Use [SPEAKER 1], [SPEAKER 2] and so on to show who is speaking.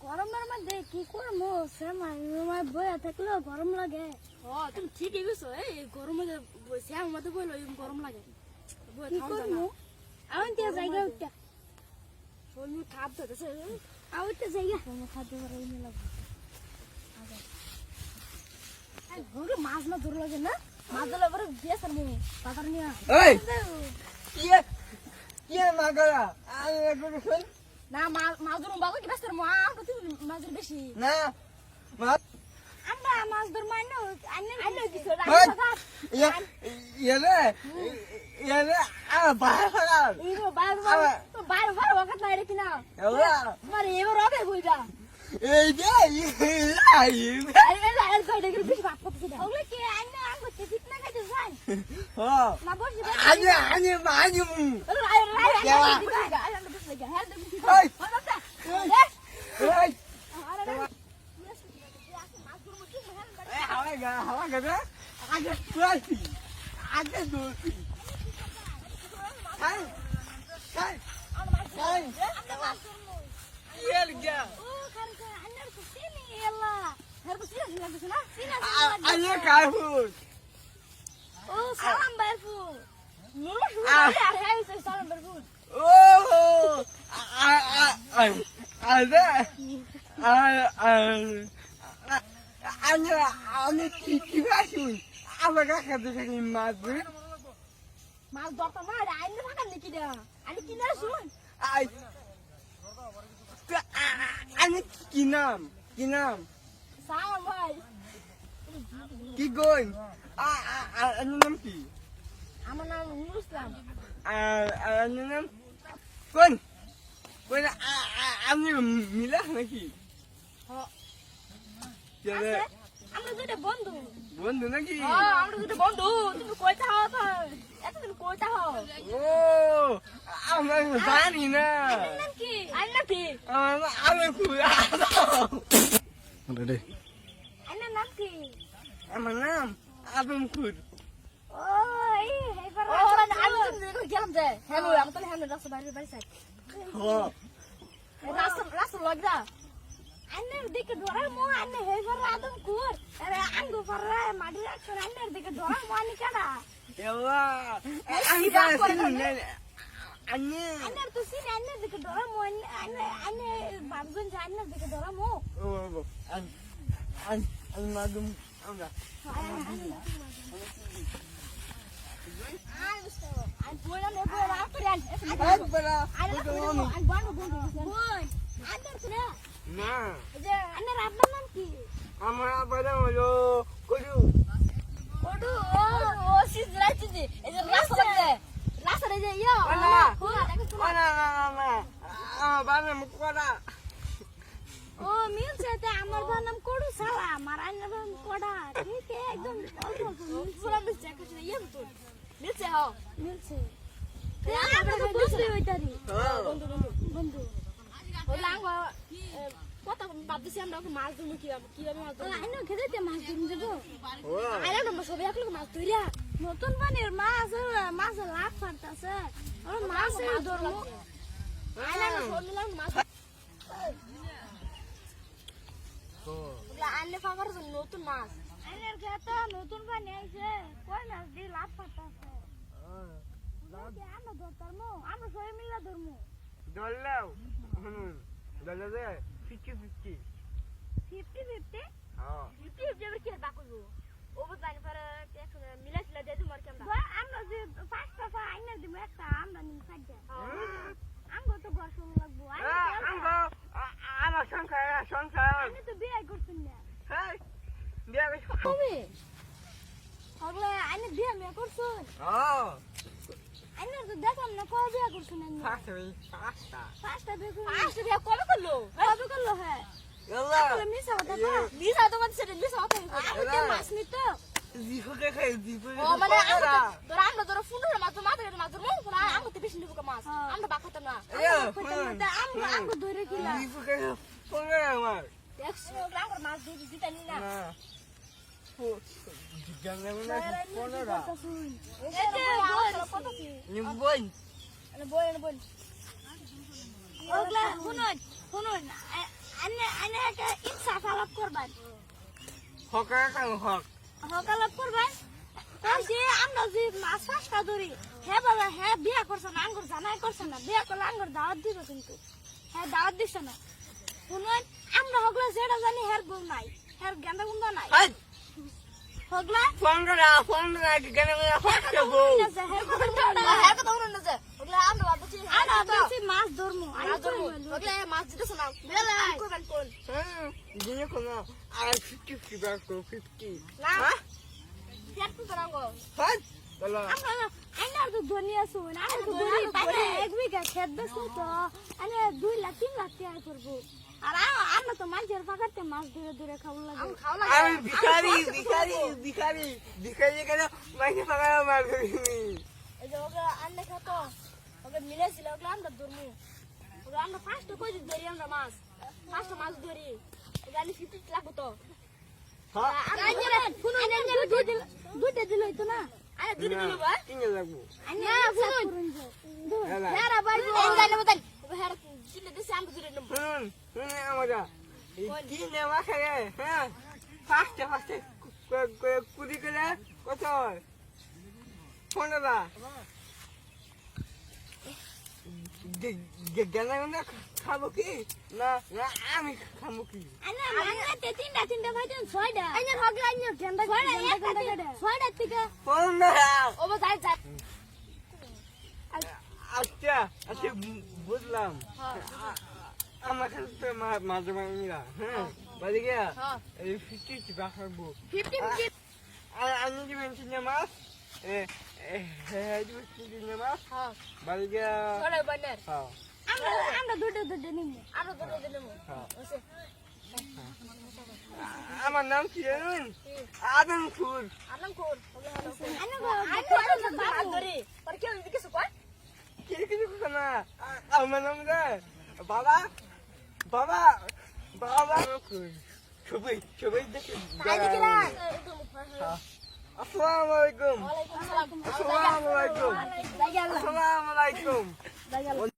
[SPEAKER 1] গরমের মধ্যে কি করবো শ্যামাই বইয়া থাকলেও গরম লাগে।
[SPEAKER 2] তুমি ঠিকই গেছো, এই গরমে শ্যামের মধ্যে বইলো গরম লাগে।
[SPEAKER 1] কি করবো আমার তো জায়গা উঠতে
[SPEAKER 2] শরীর খাপ ধরেছে।
[SPEAKER 1] আমার তো জায়গা খাদ্য করে লাগবে। মাছ না ধরে লাগে না, মাছ ধরলে পরে বিয়ে করবো বাজার নিয়ে। না মাছ ধরুন বাবা কি ব্যস্ত মাছের বেশি
[SPEAKER 3] না
[SPEAKER 1] আমরা মাছ ধরবো মাছ ধরতাম না আইনে থাকার নাকি আমি কিনে শুন
[SPEAKER 3] কি নাম
[SPEAKER 1] সালাম ভাই
[SPEAKER 3] কি গই নাম কি
[SPEAKER 1] আমার নাম নুরুল ইসলাম।
[SPEAKER 3] নাম কোন আপনি মিলা নাকি?
[SPEAKER 1] আমরা দুটো বন্ধু
[SPEAKER 3] বন্ধু নাকি?
[SPEAKER 1] আমরা দুটো বন্ধু। তুমি কইতা হও তো এতদিন কইতা হও।
[SPEAKER 3] ও আমরা জানি না।
[SPEAKER 1] নাম কি আইনা কি
[SPEAKER 3] আমি
[SPEAKER 1] আইনা নাম কি?
[SPEAKER 3] আমার নাম আদম খুদ।
[SPEAKER 1] ও এই হেবার আমি তো গেলাম যে হ্যালো আমি তো হ্যালো রাস্তা বাইরে বাইরে সাইড রাস্তা লাগা আন্নের দিকে ধরা মো আন্নে হেবার আদম কুর আরে আঙ্গু পড়রা মাটি রাখছ আন্নের দিকে ধরা মো আনি কাটা
[SPEAKER 3] এলা আমি কাছে
[SPEAKER 1] আন্নের তো সিনে আন্নের দিকে ধরা মো আন্নে বাবজন জান্নের দিকে ধরা মো
[SPEAKER 3] ও আন মাদুম আমরা
[SPEAKER 1] আই বইলা নে বইলা আপরান
[SPEAKER 3] না
[SPEAKER 1] যে আন্নের আপনার নাম কি?
[SPEAKER 3] আমার বাবা হলো কদু
[SPEAKER 1] ওডু ও সিজরা চিজি এই যে রাস্তা যে ইয়া
[SPEAKER 3] না
[SPEAKER 1] হোলা দেখো
[SPEAKER 3] না বাবা নাম কোডা
[SPEAKER 1] ও মিলছে তে আমার নাম কোডু সালা আমার আন্নের নাম কোডা ঠিক একদম অল্প পুরো মিলছে কিছু ইয়া তো মিলছে হ্যাঁ মিলছে তে আমরা তো বুঝতে হইতারি বন্ধু বন্ধু ওলা আঙ্গ কত ভাবতেছি আমরা মাছ ধরবো কিভাবে মাছ ধরবো আইনো খেতে মাছ ধরবো যাবো আইনা না সবাই একলগে মাছ ধরিয়া নতুন পানির মাছ লাভ পারতাছে আমরা মাছ ধরবো আইনা না সব মিলাম মাছ আনলে ফামার নতুন মাছ আইনের খেতে নতুন পানি আইছে কই মাছ দিয়ে লাভ পারতাছে আমরা ধরতামো আমরা সবাই মিলা ধরবো
[SPEAKER 3] দল্লাও দল্লা দে 50-50
[SPEAKER 1] 50-50
[SPEAKER 3] হ্যাঁ
[SPEAKER 1] 50-50 এবার কি বাকো ও বুঝানি পরে এখন মিলাছিলা দে তোমার কেমন আমরা যে পাঁচটা আইনা দিব একটা আমরা নিম সাইডে আমগো তো গোসল লাগবো
[SPEAKER 3] আমার সংসার
[SPEAKER 1] আমি তো বিয়ে করছিস না
[SPEAKER 3] হ্যাঁ বিয়ে করছি
[SPEAKER 1] তুমি হগলে আইনে বিয়ে মে করছুন আইনে তো দেখলাম না কবে বিয়ে করছুন আইনে পাঁচটা বিয়ে করছুন পাঁচটা বিয়ে কবে করলো হ্যাঁ
[SPEAKER 3] এলা
[SPEAKER 1] মিছা তো বলছে মিছা কথা মাছ নিত
[SPEAKER 3] জিফুকে খাই জিফু
[SPEAKER 1] ও মানে আমরা তোরা ফুন্ডুর মাছ মাছ মো আমরা তো বেশি নিব মাছ আমরা বাকাতাম না আমরা ধরে কিলা
[SPEAKER 3] জিফুকে ফোনে আমার
[SPEAKER 1] দেখছো আমরা মাছ ধরে দিতে নি না
[SPEAKER 3] জানলে না ফোনরা
[SPEAKER 1] এই যে কত কি
[SPEAKER 3] নি বই
[SPEAKER 1] বল ওগুলা শুনুন আনে একটা ইনসাফ আলাপ করবেন
[SPEAKER 3] হকা কাম হক
[SPEAKER 1] আলাপ করবেন কইছি আমরা যে মাছ ফাঁসটা ধরি হ্যাঁ বাবা হ্যাঁ বিয়া করছে না আঙ্গুর জানাই করছে না বিয়া করলে আঙ্গুর দাওয়াত দিব কিন্তু হ্যাঁ দাওয়াত দিছে না শুনুন আমরা হগলা যেটা জানি হ্যার বউ নাই হ্যার গেন্দা গুন্দা নাই
[SPEAKER 3] হাই
[SPEAKER 1] হগলা
[SPEAKER 3] ফোনরা কেন হকতে বউ
[SPEAKER 2] হ্যাঁ কথা বলুন না যে ওগুলা আমরা ভাবছি
[SPEAKER 1] আমরা বলছি মাছ ধরমু
[SPEAKER 2] মাছ ধরবো ওগুলা মাছ দিতেছ না বেলা করবেন কোন
[SPEAKER 3] দিনে কোনো আর 50 বার তো 50
[SPEAKER 2] না
[SPEAKER 3] হ্যাঁ
[SPEAKER 2] ফেট তো রাঙ্গো
[SPEAKER 3] হাই বলো
[SPEAKER 1] আমরা আইনার তো ধনিয়া শুন আইনার তো ধরি পাইতে এক বিঘা ক্ষেত বেচু তো আনে 2 লাখ 3 লাখ টাকা করবো আর আমরা তো মাছের পাকাতে মাছ ধরে ধরে খাবো লাগে
[SPEAKER 2] আমি খাওয়া
[SPEAKER 3] আমি
[SPEAKER 2] লাগে
[SPEAKER 3] ভিখারি কেন মাইকে পাকা মার করি
[SPEAKER 2] এই যে ওগুলা আনলে খাতো ওকে মিলেছিল ওগুলা আমরা ধরমু ওগুলা আমরা ফার্স্ট কই ধরি আমরা মাছ ফার্স্ট মাছ ধরি ওগুলা আমি 50 লাগবো তো
[SPEAKER 1] দুইটা দিল তো না
[SPEAKER 2] আরে দুটো দিলো ভাই
[SPEAKER 3] কিনে লাগবো
[SPEAKER 1] না শুনুন
[SPEAKER 3] এলা
[SPEAKER 1] যারা ভাই
[SPEAKER 2] এই গাইলে বতাল ওকে হের দিলে দিছে আমরা ধরে নেব
[SPEAKER 3] শুনুন আমরা কি নেওয়া খাগে হ্যাঁ ফার্স্টে কুদি করে কত ফোনরা গেনা খাবো কি না আমি খাবো কি
[SPEAKER 1] আনা মাঙ্গাতে তিনটা ভাই দেন ছয়টা আইনার হগলা আইনার গেন্দা গেন্দা ছয়টা থেকে
[SPEAKER 3] ফোনরা
[SPEAKER 2] ও বা যাই যাই
[SPEAKER 3] আচ্ছা বুঝলাম আমার কাছে তো মাঝে মাঝে হ্যাঁ বাড়ি গিয়া এই 50 টাকা খাবো
[SPEAKER 2] 50
[SPEAKER 3] আমি যে মেনশন মাছ হ্যাঁ যে মাছ
[SPEAKER 2] হ্যাঁ
[SPEAKER 3] বাড়ি গিয়া
[SPEAKER 2] ওরে বান্দার
[SPEAKER 3] হ্যাঁ
[SPEAKER 1] আমরা দুটো নিমু
[SPEAKER 2] আরো দুটো দিলাম ওসে
[SPEAKER 3] আমার নাম কি জানেন আদমপুর
[SPEAKER 2] আনম কোর ওগুলা
[SPEAKER 1] আনা
[SPEAKER 2] মাছ ধরি পর কি হইছে কিছু কয়
[SPEAKER 3] কিছু না আমার নাম রে বাবা বাবা বাবা ছবি দেখে
[SPEAKER 2] তাই দেখি না
[SPEAKER 3] আসসালামু আলাইকুম
[SPEAKER 2] ওয়ালাইকুম আসসালাম
[SPEAKER 3] আসসালামু আলাইকুম
[SPEAKER 2] যাই গেল
[SPEAKER 3] আসসালামু আলাইকুম
[SPEAKER 2] যাই গেল